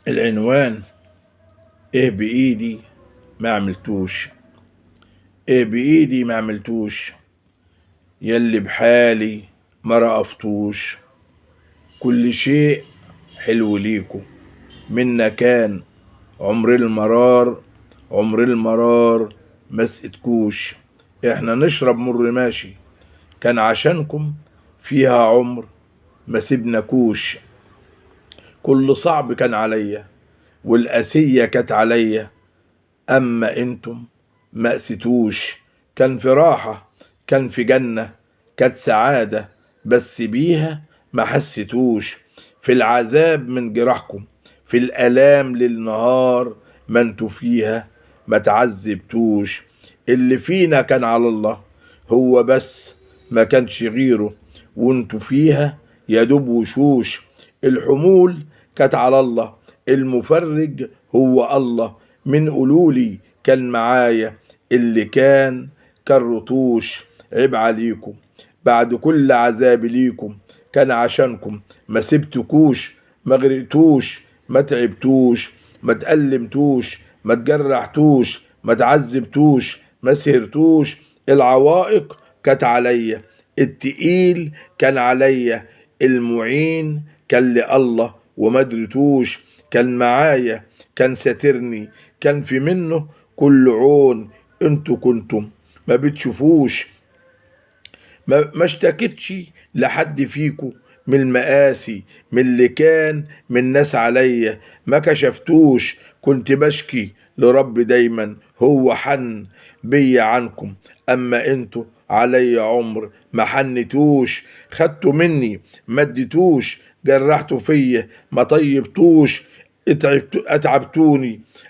العنوان: ايه بايدي ما عملتوش. ايه بايدي ما عملتوش، يلي بحالي ما رأفتوش. كل شيء حلو ليكو، منا كان عمر المرار، عمر المرار ما سقتكوش. احنا نشرب مر ماشي، كان عشانكم فيها عمر ما سبناكوش. كل صعب كان عليا والقاسية كانت عليا، اما انتم ما قسيتوش. كان في راحة، كان في جنة، كانت سعادة، بس بيها ما حسيتوش. في العذاب من جراحكم، في الآلام للنهار، ما انتوا فيها ما تعذبتوش. اللي فينا كان على الله هو بس، ما كانش غيره، وانتوا فيها يا دوب وشوش. الحمول كانت على الله، المفرج هو الله. من قولولي كان معايا اللي كان رطوش. عيب عليكم بعد كل عذاب ليكم، كان عشانكم ما سبتكوش. ما غرقتوش، ما تعبتوش، ما تألمتوش، ما تجرحتوش، ما تعذبتوش، ما سهرتوش. العوائق كانت عليا، التقيل كان عليا، المعين كان لله وما درتوش. كان معايا، كان ساترني، كان في منه كل عون. انتوا كنتم ما بتشوفوش. ما اشتكتش لحد فيكو من المقاسي، من اللي كان من ناس عليا ما كشفتوش. كنت بشكي لرب دايما، هو حن بيا عنكم. اما انتوا عليا عمر ما حنتوش. خدتوا مني ما اديتوش، جرحتوا فيا ما طيبتوش.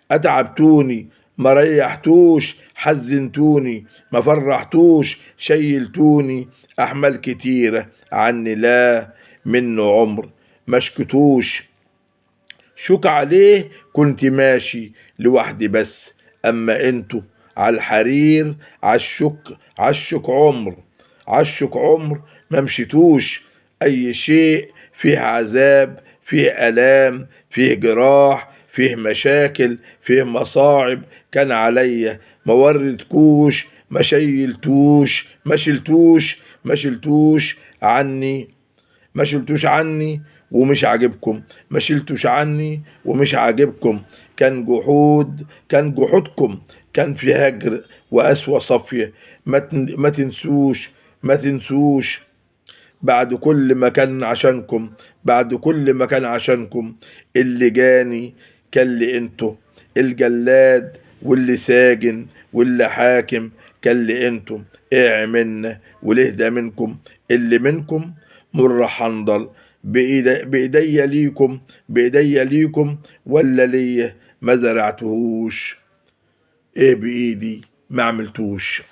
اتعبتوني ما ريحتوش. حزنتوني ما فرحتوش. شيلتوني احمال كتيرة عني لا منه عمر ما شكتوش. شك عليه كنت ماشي لوحدي بس، اما انتوا على الحرير عالشك عمر ما مشيتوش. اي شيء فيه عذاب، فيه الام، فيه جراح، فيه مشاكل، فيه مصاعب، كان عليا ما وردكوش. ما شلتوش عني، ما شلتوش عني ومش عاجبكم. ما شلتوش عني ومش عاجبكم. كان جحودكم، كان في هجر وقسوة صافية. ما تنسوش بعد كل ما كان عشانكم، بعد كل ما كان عشانكم. اللي جاني كان لي انتوا الجلاد، واللي ساجن واللي حاكم كان لي انتم. ايه عملنا وليه ده منكم؟ اللي منكم مر حنظل. بايديا ليكم ولا ليا ما زرعتهوش. ايه بايدي ما عملتوش.